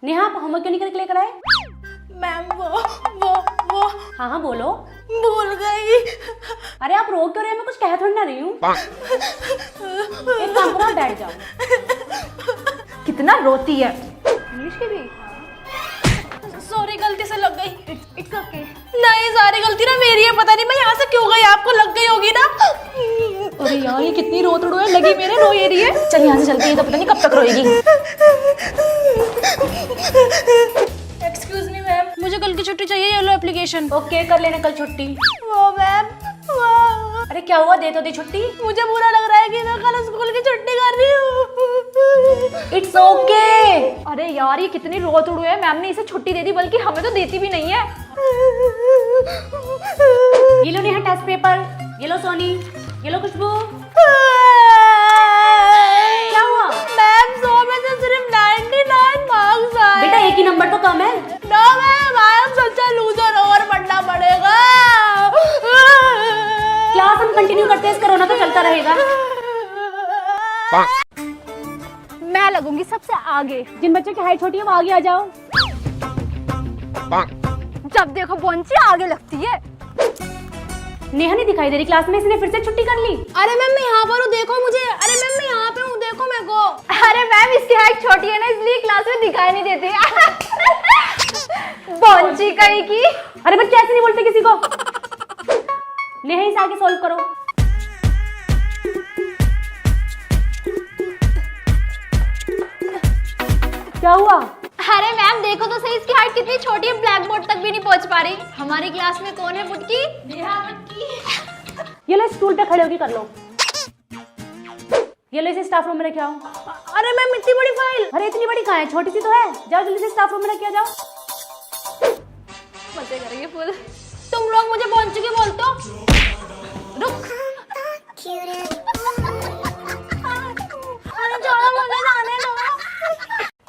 नेहा आप होमवर्क क्यों नहीं करके लेकर आए? मैम वो हाँ हाँ बोलो। भूल गई। अरे आप रो क्यों रहे हैं? मैं कुछ कह थोड़ी ना रही हूँ। एक काम करो, आप बैठ जाओ। कितना रोती है। इंग्लिश की भी? सॉरी गलती से लग गई। It's okay. नहीं सारी गलती ना मेरी है, पता नहीं मैं यहाँ से क्यों गई, आपको लग गई होगी ना। अरे यार ये कितनी रोतड़ो है, लगी मेरे रो ये रही है। चल यहाँ से चलते हैं, तो पता नहीं कब तक रोएगी। एक्सक्यूज मी मैम, मुझे कल की छुट्टी चाहिए, ये लो एप्लीकेशन। ओके कर लेना कल छुट्टी। वो मैम वो अरे क्या हुआ, दे तो दी छुट्टी। मुझे बुरा लग रहा है कि मैं कल स्कूल की छुट्टी कर रही हूँ। It's okay. अरे यार ये कितनी रोतड़ू है, मैम ने इसे छुट्टी दे दी, बल्कि हमें तो देती भी नहीं है। ये लो नेहा टेस्ट पेपर, ये लो सोनी, ये लो खुशबू। क्या हुआ? मैम 100 में से सिर्फ 99 मार्क्स आए। बेटा एक ही नंबर तो कम है। No ma'am I am such a loser, और पढ़ना पड़ेगा। क्लास हम कंटिन्यू करते हैं, इस कोरोना तो चलता रहेगा। मैं लगूंगी सबसे आगे। जिन बच्चों की हाइट छोटी है वो आगे आ जाओ। जब देखो बोंची आगे लगती है। नेहा नहीं दिखाई दे रही क्लास में, इसने फिर से छुट्टी कर ली। अरे मैम मैं यहाँ पर हूँ, देखो मुझे। अरे मैम मैं यहाँ पे हूँ, देखो मेरे को। अरे मैम इसकी हाइट छोटी है ना, इसलिए क्लास में दिखाई नहीं देती। बोंची कहीं की। अरे बच्चे ऐसे नहीं बोलते किसी को। नेहा इसे आगे सॉल्व करो। क्या हुआ? अरे मैम देखो तो सही, इसकी हाइट कितनी छोटी है, ब्लैक बोर्ड तक भी नहीं पहुंच पा रही। हमारी क्लास में कौन है बुटकी? नेहा बुटकी। ये लो स्टूल पे खड़े होकर कर लो। ये लो इसे स्टाफ रूम में रखे आओ। अरे मैम इतनी बड़ी फाइल। अरे इतनी बड़ी कहाँ है, छोटी सी तो है। जाओ जल्दी से स्टाफ रूम में रखे जाओ। मजे करेंगे फुल। तुम लोग मुझे पहुंच चुके बोलते हो। रुक। अरे चलो मुझे जाने दो।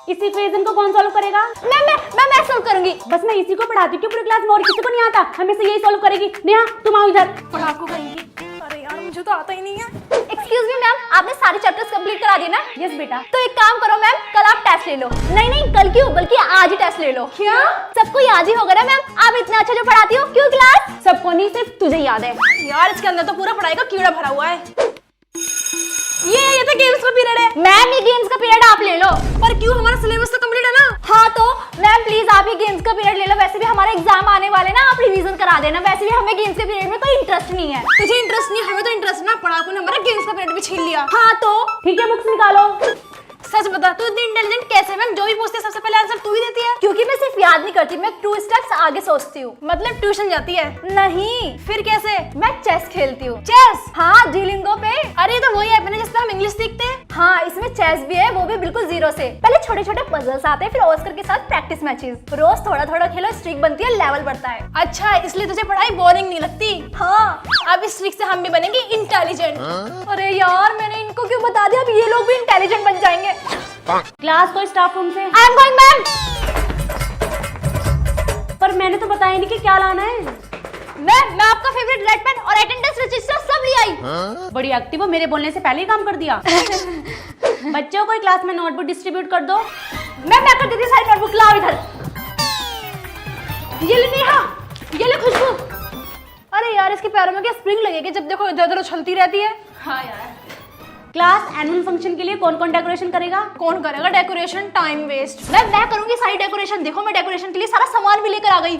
इस इक्वेशन को कौन सॉल्व करेगा? मैं सॉल्व करूंगी। बस मैं इसी को पढ़ाती हूँ पूरी क्लास में, और किसी को नहीं आता। हमेशा यही सॉल्व करेगी। नेहा तुम आओ इधर। पढ़ाकू कहेंगी। अरे यार मुझे तो आता ही नहीं है। एक्सक्यूज मी मैम, आपने सारे चैप्टर्स कंप्लीट करा दिए ना? यस बेटा। तो एक काम करो मैम, कल आप टेस्ट ले लो। नहीं कल क्यों, बल्कि आज ही टेस्ट ले लो। क्या? सबको याद ही होगा ना मैम, आप इतना अच्छा जो पढ़ाती हो। क्यों क्लास? सबको नहीं, सिर्फ तुझे याद है। यार इसके अंदर तो पूरा पढ़ाई का कीड़ा भरा हुआ है। ये तो गेम्स का पीरियड है। मैम ये गेम्स का पीरियड आप ले लो। पर क्यों, हमारा सिलेबस तो कंप्लीट है ना। हाँ तो मैम प्लीज आप ये गेम्स का पीरियड ले लो। वैसे भी हमारे एग्जाम आने वाले ना, आप रिवीजन करा देना। वैसे भी हमें गेम्स के पीरियड में कोई इंटरेस्ट नहीं है। तुझे इंटरेस्ट नहीं, हमें तो इंटरेस्ट ना। पढ़ाकू ने हमारा गेम्स का पीरियड भी छीन लिया। हाँ तो ठीक है बुक्स निकालो। सच बता, तू इतनी इंटेलिजेंट कैसे? मैम जो भी पूछते हैं सबसे पहले आंसर तू ही देती है। क्योंकि मैं सिर्फ याद नहीं करती, मैं 2 स्टेप्स आगे सोचती हूँ। मतलब ट्यूशन जाती है? नहीं। फिर कैसे? मैं चेस खेलती हूँ। चेस? हाँ डुओलिंगो पे। अरे तो वही ऐप है ना जिसपे हम इंग्लिश सीखते हैं। हाँ इसमें चेस भी है, वो भी बिल्कुल जीरो से। पहले छोटे छोटे पजल्स आते हैं, फिर ऑस्कर के साथ प्रैक्टिस मैचेस। रोज थोड़ा थोड़ा खेलो, स्ट्रीक बनती है, लेवल बढ़ता है। अच्छा इसलिए तुझे पढ़ाई बोरिंग नहीं लगती? हाँ। अब इस ट्रिक से हम भी बनेंगे इंटेलिजेंट। अरे यार मैंने इनको क्यों बता दिया, अब ये लोग भी इंटेलिजेंट बन जाएंगे। क्लास को स्टाफ रूम से। I am going ma'am. पर मैंने तो बताया नहीं कि क्या लाना है। मैं आपका फेवरेट रेड पेन और अटेंडेंस रजिस्टर सब ले आई। बड़ी एक्टिव हो, मेरे बोलने से पहले ही काम कर दिया। बच्चों को क्लास में नोटबुक डिस्ट्रीब्यूट कर दो। मैं कर देती हूँ सारी नोटबुक। लाओ इधर। ये ले नेहा, ये ले खुशबू। अरे यार इसके पैरों में क्या स्प्रिंग लगेगी, जब देखो इधर उधर उछलती रहती है। हाँ यार। क्लास एनुअल फंक्शन के लिए कौन कौन डेकोरेशन करेगा? कौन करेगा डेकोरेशन, टाइम वेस्ट। मैं करूंगी सारी डेकोरेशन। देखो मैं डेकोरेशन के लिए सारा सामान भी लेकर आ गई।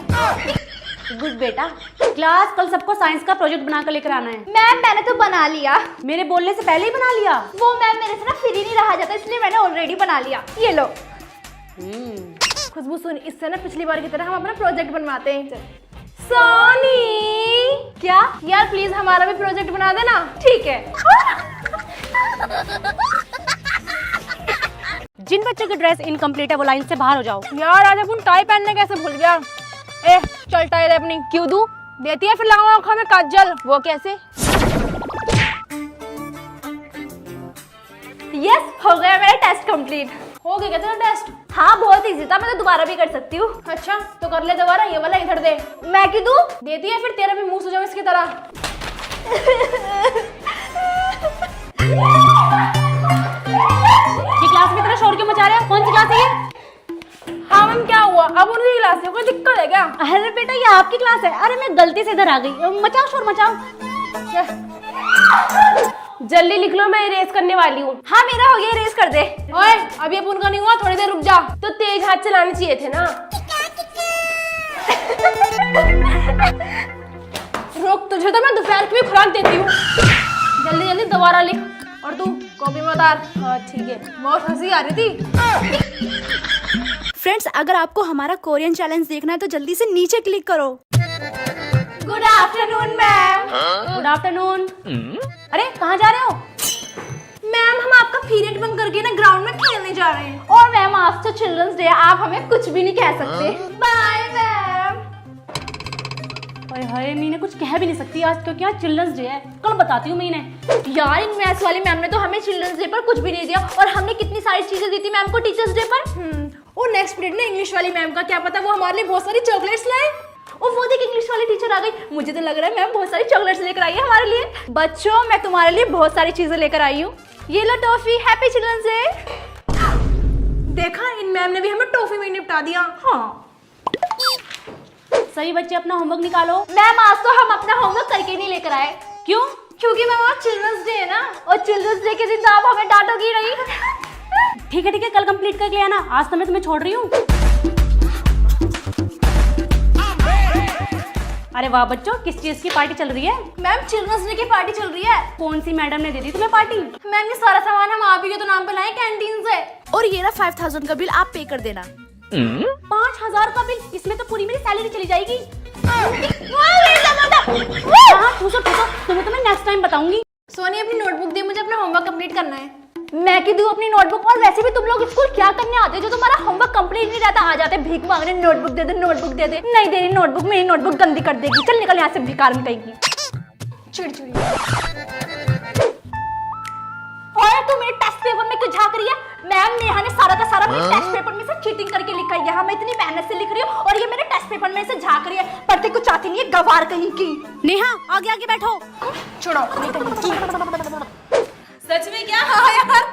गुड बेटा। क्लास कल सबको साइंस का प्रोजेक्ट बनाकर लेकर आना है। मैम मैंने तो बना लिया। मेरे बोलने से पहले ही बना लिया। वो मैम मेरे से ना फ्री नहीं रहा जाता, इसलिए मैंने ऑलरेडी बना लिया। ये लो। खुशबू सुन, इससे ना पिछली बार की तरह हम अपना प्रोजेक्ट बनवाते हैं। सोनी क्या यार, प्लीज हमारा भी प्रोजेक्ट बना देना। ठीक है। जिन बच्चों की ड्रेस इनकम्प्लीट है वो लाइन से बाहर हो जाओ। यार आज अपन टाई पहनने कैसे भूल गया। ए चल टाई दे अपनी। क्यों दूं? देती है फिर लगाओ आँखों में काजल। वो कैसे? यस हो गया मेरा टेस्ट कंप्लीट। हो गया क्या तेरा टेस्ट? हाँ बहुत इजी था, मैं तो दोबारा भी कर सकती हूँ। अच्छा तो कर ले दोबारा। ये वाला इधर दे। मैं क्यों दूं? देती है फिर तेरा भी मुंह सजाओ इसकी तरह। ये क्लास में इतना शोर क्यों मचा रहे हो? कौन सी क्लास है ये? मैम क्या हुआ, अब उनकी क्लास है, कोई दिक्कत है क्या? अरे बेटा ये आपकी क्लास है। अरे मैं गलती से इधर आ गई। मचाओ शोर मचाओ। जल्दी लिख लो, मैं इरेज करने वाली हूँ। हाँ मेरा हो गया, इरेज कर दे। ओए अभी अब उनका नहीं हुआ, थोड़ी देर रुक जा। तो तेज हाथ चलाने चाहिए थे ना। रुक, तुझे तो मैं दोपहर की भी खुराक देती हूँ। जल्दी जल्दी दोबारा लिख। और तू कॉपी में उतार। हाँ ठीक है। बहुत हंसी आ रही थी। फ्रेंड्स अगर आपको हमारा कोरियन चैलेंज देखना है तो जल्दी से नीचे क्लिक करो। Good afternoon ma'am. Good afternoon. अरे कहाँ जा रहे हो? मैम हम आपका पीरियड बंक करके ना ग्राउंड में खेलने जा रहे हैं। और मैम आज तो चिल्ड्रंस डे, आप हमें कुछ भी नहीं कह सकते। Bye ma'am. ओए हाय मीने कुछ कह भी नहीं सकती आज, क्योंकि आज चिल्ड्रंस डे है। कल बताती हूँ मीने। यार इन मैथ्स वाली मैम ने तो हमें चिल्ड्रंस डे पर कुछ भी नहीं दिया, और हमने कितनी सारी चीजें दी थी मैम को टीचर्स डे पर। और नेक्स्ट पीरियड में इंग्लिश वाली मैम का क्या पता वो हमारे लिए बहुत सारी चॉकलेट्स लाए। और वो देख इंग्लिश वाली टीचर आ गई। मुझे तो लग रहा है मैम बहुत सारी चॉकलेट्स लेकर आई है हमारे लिए। बच्चों मैं तुम्हारे लिए बहुत सारी चीजें लेकर आई हूँ। ये लो टॉफी, हैप्पी चिल्ड्रंस डे। देखा इन मैम ने भी हमें टॉफी में निपटा दिया। हाँ सभी बच्चे अपना होमवर्क निकालो। मैम आज तो हम अपना होमवर्क करके नहीं लेकर आए। क्यों? क्योंकि मैम आज चिल्ड्रंस डे है ना, और चिल्ड्रंस डे के दिन तो आप हमें डांटोगी नहीं। ठीक है कल कंप्लीट करके आना। आज तो मैं तुम्हें छोड़ रही हूँ। अरे वाह बच्चों, किस चीज की पार्टी चल रही है? मैम चिल्ड्रंस डे की पार्टी चल रही है। कौन सी मैडम ने दे दी तुम्हें पार्टी? मैम ये सारा सामान हम आप ही के तो नाम पे लाए कैंटीन से। और ये ना 5000 का बिल आप पे कर देना। 5000 का बिल? इसमें तो पूरी मेरी सैलरी चली जाएगी। हाँ ठूसो ठूसो, तुम्हें तो मैं नेक्स्ट टाइम बताऊंगी। सोनी अपनी नोटबुक दे, मुझे अपना होमवर्क कंप्लीट करना है। मैं की दूं अपनी नोटबुक? और वैसे भी तुम लोग स्कूल क्या करने आते हो जो तुम्हारा होमवर्क कंप्लीट नहीं रहता? आ जाते भीख मांगने, नोटबुक दे दे नोटबुक दे दे। नहीं दे रही नोटबुक, मेरी नोटबुक गंदी कर देगी। चल निकल यहाँ से बेकार में कहेगी। चिड़चिड़ी। और तू मेरे टेस्ट पेपर में क्यों झांक रही है? मैम नेहा ने सारा का सारा मेरे टेस्ट पेपर में से चीटिंग करके लिखा है। यहाँ मैं इतनी मेहनत से लिख रही हूँ और ये मेरे टेस्ट पेपर में से झांक रही है। पढ़ते कुछ आती नहीं है, गवार कहीं की। नेहा आगे आगे बैठो। छोड़ो नहीं कहीं। सच में क्या? हाँ यार।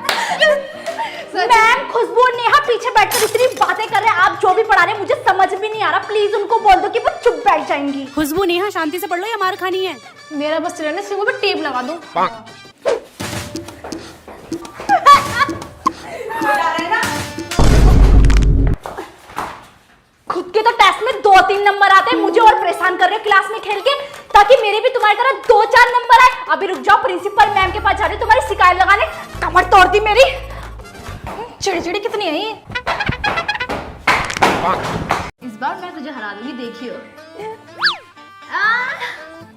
मैम खुशबू और नेहा पीछे बैठकर इतनी बातें कर रहे हैं। आप जो भी पढ़ा रहे हैं मुझे समझ भी नहीं आ रहा। प्लीज उनको बोल दो कि वो चुप बैठ जाएंगी। खुशबू नेहा शांति से पढ़ लो या मार खानी है? मेरा बस चले ना, सिर्फ पे टेप लगा दूं। खुद के तो टेस्ट में 2-3 नंबर आते हैं, मुझे और परेशान कर रहे हो क्लास में खेल के, ताकि मेरे भी तुम्हारी तरह 2-4 नंबर आए। अभी रुक जाओ, प्रिंसिपल मैम के पास जा रही हूँ तुम्हारी शिकायत लगाने। कमर तोड़ दी मेरी। चिड़चिड़ी कितनी है ये। इस बार मैं तुझे हरा दूंगी, देखियो।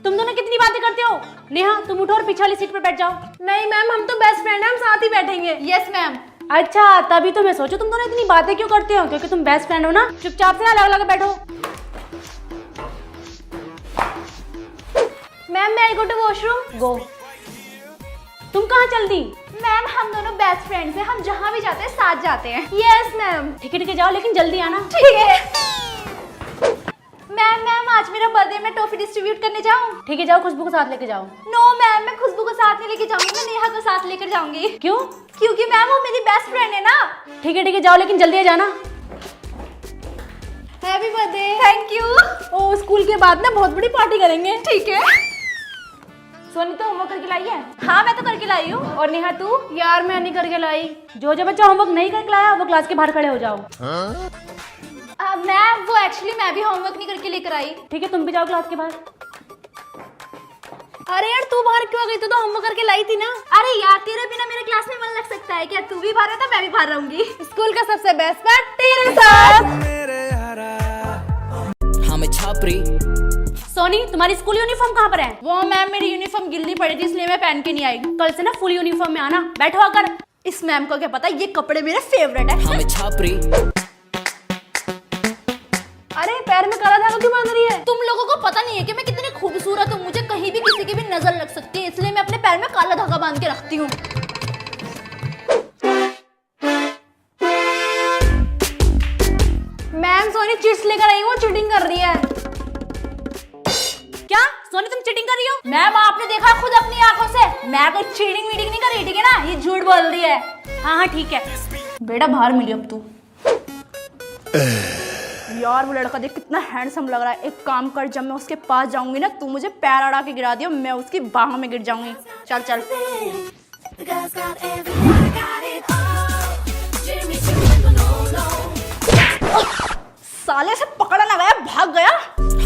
तुम दोनों कितनी बातें करते हो? नेहा तुम उठो और पीछे वाली सीट पर बैठ जाओ। नहीं मैम हम तो बेस्ट फ्रेंड हैं, हम साथ ही बैठेंगे। Yes ma'am. अच्छा तभी तो मैं सोचू तुम दोनों इतनी बातें क्यों करते हो, क्योंकि तुम बेस्ट फ्रेंड हो ना। चुपचाप से अलग अलग बैठो। मैम मैं आई गो टू वॉशरूम। गो। तुम कहाँ चल दी? मैम हम दोनों बेस्ट फ्रेंड्स हैं, हम जहाँ भी जाते हैं साथ जाते हैं। Yes ma'am. ठीक है जाओ, लेकिन जल्दी आना। ठीक है। मैम आज मेरा बर्थडे, मैं टॉफी डिस्ट्रीब्यूट करने जाऊँ? ठीक है जाओ, खुशबू को साथ लेके जाओ। नो मैम मैं खुशबू को साथ नहीं लेके जाऊंगी, मैं नेहा को साथ लेकर जाऊंगी। क्यों? क्योंकि मैम वो मेरी बेस्ट फ्रेंड है ना। ठीक है जाओ, लेकिन जल्दी आ जाना। Happy birthday. Thank you. ओ स्कूल के बाद ना बहुत बड़ी पार्टी करेंगे। ठीक है। सोनी तो होमवर्क करके लाई है? हाँ मैं तो करके लाई हूँ। और नेहा तू? यार मैं नहीं करके लाई। जो बच्चा होमवर्क नहीं करके लाया वो क्लास के बाहर खड़े हो जाओ। मैम वो एक्चुअली मैं भी होमवर्क नहीं करके लेकर आई। ठीक है तुम भी जाओ क्लास के बाहर। अरे यार तू बाहर क्यों आ गई? तू तो होमवर्क करके लाई थी ना। अरे यार तेरे बिना मेरे क्लास में मन लग सकता है क्या? तू भी बाहर है तो मैं भी बाहर रहूंगी। स्कूल का सबसे बेस्ट पार्ट तेरे साथ। हमें छापरी। सोनी तुम्हारी स्कूल यूनिफॉर्म कहाँ पर है? वो मैम मेरी यूनिफॉर्म गिल्ली पड़ी थी इसलिए मैं पहन के नहीं आई। कल से ना फुल यूनिफॉर्म में आना। बैठो आकर। इस मैम को क्या पता ये कपड़े मेरे फेवरेट है। हमें छापरी। अरे पैर में काला धागा क्यों बांध रही है? तुम लोगों को पता नहीं है कि मैं कितनी खूबसूरत हूँ, मुझे कहीं भी किसी की भी नजर लग सकती है, इसलिए मैं अपने पैर में काला धागा बांध के रखती हूँ। मैम सोनी चिट्स लेकर आई हूँ, चीटिंग कर रही है। क्या सोनी तुम चीटिंग कर रही हो? मैम आपने देखा खुद अपनी आंखों से, मैं कोई चीटिंग वीटिंग नहीं कर रही, ठीक है ना? ये झूठ बोल रही है। हाँ ठीक है। बेटा बाहर मिली अब तू। यार वो लड़का देख कितना हैंडसम लग रहा है। एक काम कर, जब मैं उसके पास जाऊंगी ना, तू मुझे पैर अड़ा के गिरा दियो, मैं उसकी बाहों में गिर जाऊंगी। चल चल। साले से पकड़ा ना गया, भाग गया।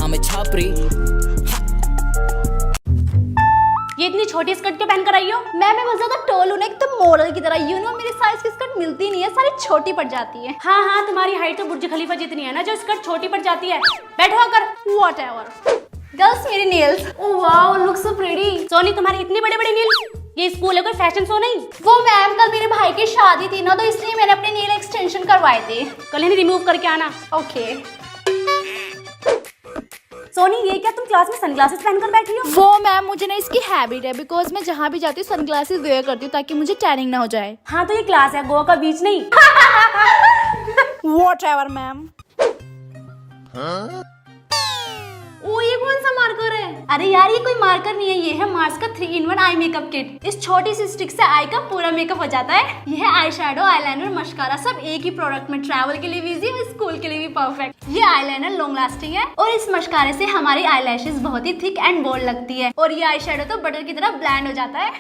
हमें छापरी ये इतनी छोटी स्कर्ट क्यों पहन कर आई हो? मैं बहुत ज्यादा टोल हूँ ना, एक तो मॉडल की तरह। यू नो मेरी साइज की स्कर्ट मिलती नहीं है, सारी छोटी पड़ जाती है। हाँ हाँ, तुम्हारी हाइट तो बुर्ज खलीफा जितनी है ना, जो स्कर्ट छोटी पड़ जाती है। बैठो आकर। Whatever. गर्ल्स मेरी nails. Oh wow, look so pretty. Soni तुम्हारी इतनी बड़ी बड़ी नील, ये स्कूल है कोई फैशन शो नहीं। वो मैम कल मेरे भाई की शादी थी ना, तो इसलिए मैंने अपने नेल एक्सटेंशन करवाए थे। कल इन्हें रिमूव करके आना। ओके। सोनी ये क्या, तुम क्लास में सनग्लासेस पहनकर बैठी हो? वो मैम मुझे ना इसकी हैबिट है, बिकॉज मैं जहाँ भी जाती हूँ सनग्लासेस वेयर करती हूँ ताकि मुझे टैनिंग ना हो जाए। हाँ तो ये क्लास है, गोवा का बीच नहीं। Whatever ma'am. ओ ये कौन सा मार्कर है? अरे यार ये कोई मार्कर नहीं है, ये है मार्स का 3-in-1 आई मेकअप किट। इस छोटी सी स्टिक से आई का पूरा मेकअप हो जाता है। ये है आई शेडो, आईलाइनर, मस्कारा, सब एक ही प्रोडक्ट में। ट्रैवल के लिए भी इजी और स्कूल के लिए भी परफेक्ट। ये आईलाइनर लॉन्ग लास्टिंग है और इस मस्कारे से हमारी आईलैशेस बहुत ही थिक एंड बोल्ड लगती है। और ये आई शेडो तो बटर की तरह ब्लेंड हो जाता है।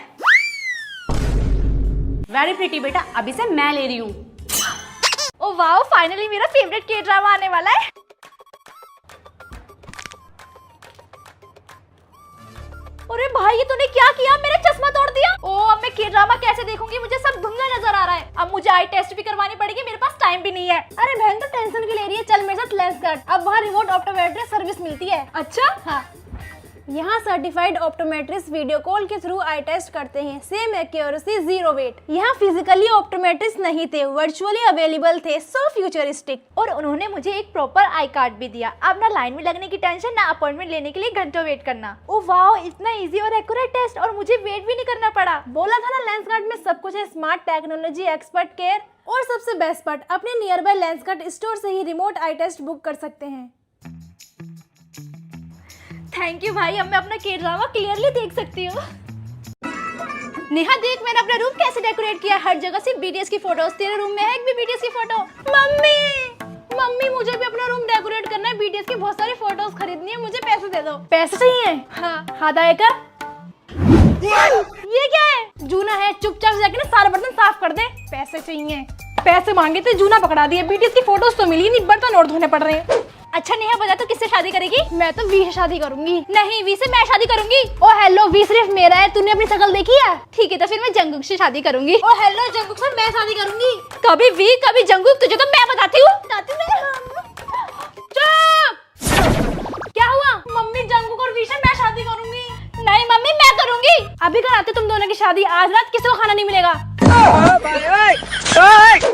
वेरी प्रीटी बेटा, अभी से मैं ले रही हूँ। ओ वाओ, फाइनली मेरा फेवरेट के ड्रामा आने वाला है। अरे भाई ये तूने क्या किया, मेरा चश्मा तोड़ दिया। ओ अब मैं के ड्रामा कैसे देखूंगी, मुझे सब धुंधला नजर आ रहा है। अब मुझे आई टेस्ट भी करवानी पड़ेगी, मेरे पास टाइम भी नहीं है। अरे बहन तो टेंशन की ले रही है, चल मेरे साथ लेंस कट। अब वहाँ रिमोट ऑप्टोमेट्रिस्ट सर्विस मिलती है। अच्छा हाँ, यहाँ सर्टिफाइड ऑप्टोमेट्रिस्ट वीडियो कॉल के थ्रू आई टेस्ट करते हैं। Same accuracy, 0 wait. यहाँ फिजिकली ऑप्टोमेट्रिस्ट नहीं थे, वर्चुअली अवेलेबल थे, सो फ्यूचरिस्टिक। और उन्होंने मुझे एक प्रॉपर आई कार्ड भी दिया। अब ना लाइन में लगने की टेंशन, ना अपॉइंटमेंट लेने के लिए घंटों वेट करना। ओ वाओ, इतना इजी और एक्यूरेट टेस्ट, और मुझे वेट भी नहीं करना पड़ा। बोला था ना लेंस कट में सब कुछ है, स्मार्ट टेक्नोलॉजी, एक्सपर्ट केयर और सबसे बेस्ट पार्ट, अपने near by lens cut store से ही रिमोट आई टेस्ट बुक कर सकते हैं। थैंक यू भाई, अब मैं अपना के ड्रामा क्लियरली देख सकती हूँ। नेहा देख मैंने अपना रूम कैसे डेकोरेट किया, हर जगह सिर्फ बीटीएस की फोटोज। तेरे रूम में है एक भी बीटीएस की फोटो? मम्मी मुझे भी अपना रूम डेकोरेट करना है, बीटीएस की बहुत सारी फोटोज खरीदनी है, मुझे पैसे दे दो। पैसे चाहिए? हाँ। हाथ आए कर। ये क्या है? जूना है, चुपचाप जाके ना सारा बर्तन साफ कर दे। पैसे चाहिए। पैसे मांगे तो जूना पकड़ा दिया, बीटीएस की फोटोज तो मिली नहीं, बर्तन और धोने पड़ रहे हैं। अच्छा नेहा बता, तो किससे शादी करेगी? मैं तो वी से शादी करूंगी। नहीं, वी से मैं शादी करूंगी। ओ हेलो, वी सिर्फ मेरा है, तूने अपनी शक्ल देखी है? ठीक है तो फिर मैं जंगकुक से शादी करूंगी। ओ हेलो, जंगकुक से मैं शादी करूंगी। कभी वी कभी जंगकुक, तुझे तो मैं बताती हूँ। क्या हुआ? मम्मी जंगकुक और वी से मैं शादी करूंगी। नहीं मम्मी मैं करूंगी। अभी कराते तुम दोनों की शादी, आज रात किसी को खाना नहीं मिलेगा।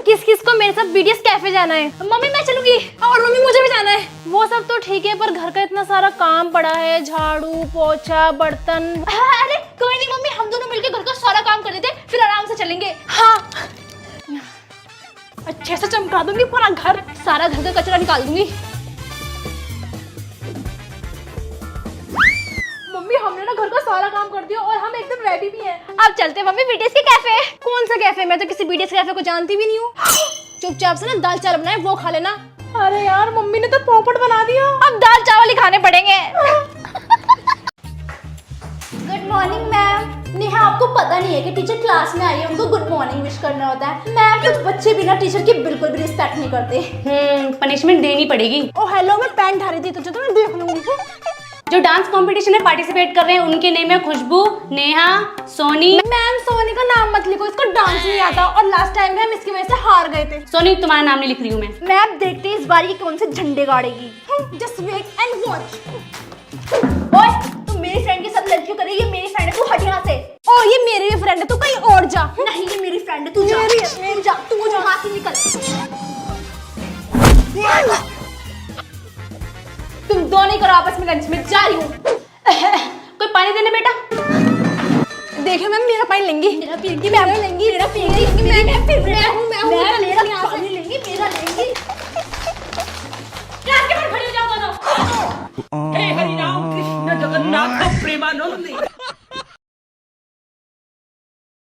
किस किस को मेरे साथ बीटीएस कैफे जाना है? मम्मी मैं चलूंगी। और मम्मी मुझे भी जाना है। वो सब तो ठीक है, पर घर का इतना सारा काम पड़ा है, झाड़ू पोछा बर्तन। अरे कोई नहीं मम्मी, हम दोनों मिलकर घर का सारा काम कर देते, फिर आराम से चलेंगे। हाँ, अच्छे से चमका दूंगी पूरा घर, सारा घर का कचरा निकाल दूंगी। मम्मी हमने ना घर का सारा काम कर दिया और हम एकदम रेडी भी हैं। अब चलते मम्मी बीटीएस के कैफे। कौन सा कैफे? मैं तो किसी बीटीएस कैफे को जानती भी नहीं हूँ। चुपचाप से ना दाल चावल बनाए, वो खा लेना। अरे यार मम्मी ने तो पोपट बना दिया। अब दाल चावल ही खाने पड़ेंगे। Good morning ma'am. नेहा आपको पता नहीं है कि टीचर क्लास में आई है, उनको गुड मॉर्निंग विश करना होता है। मैम कुछ बच्चे भी ना टीचर की बिल्कुल भी रिस्पेक्ट नहीं करते। पनिशमेंट देनी पड़ेगी। ओ हेलो, मैं पैंट हरी थी तुझे तो मैं देख लूंगी। जो डांस कंपटीशन में पार्टिसिपेट कर रहे हैं उनके नेम है खुशबू, नेहा, सोनी। मैम सोनी का नाम मत लिखो, इसको डांस नहीं आता और लास्ट टाइम भी हम इसकी वजह से हार गए थे। सोनी तुम्हारा नाम नहीं लिख रही हूँ मैं। मैम देखते इस बार ये कौन से झंडे गाड़ेगी। Just wait and watch. ओए तू मेरी फ्रेंड के साथ लड़कियों करे, ये मेरी फ्रेंड है, तू हट यहाँ से। ओ ये मेरी भी फ्रेंड है, तू कहीं और जा। नहीं ये मेरी फ्रेंड है, तू जा। मेरी जा, तू वहाँ से निकल। तुम दोनों ही करो आपस में लंच में, जा रही हूँ। कोई पानी देने बेटा। देखियो मैम, मेरा पानी लेंगी, मेरा पियेंगी, मैं लेंगी, मेरा पियेंगी, मैं हूँ, मेरा पानी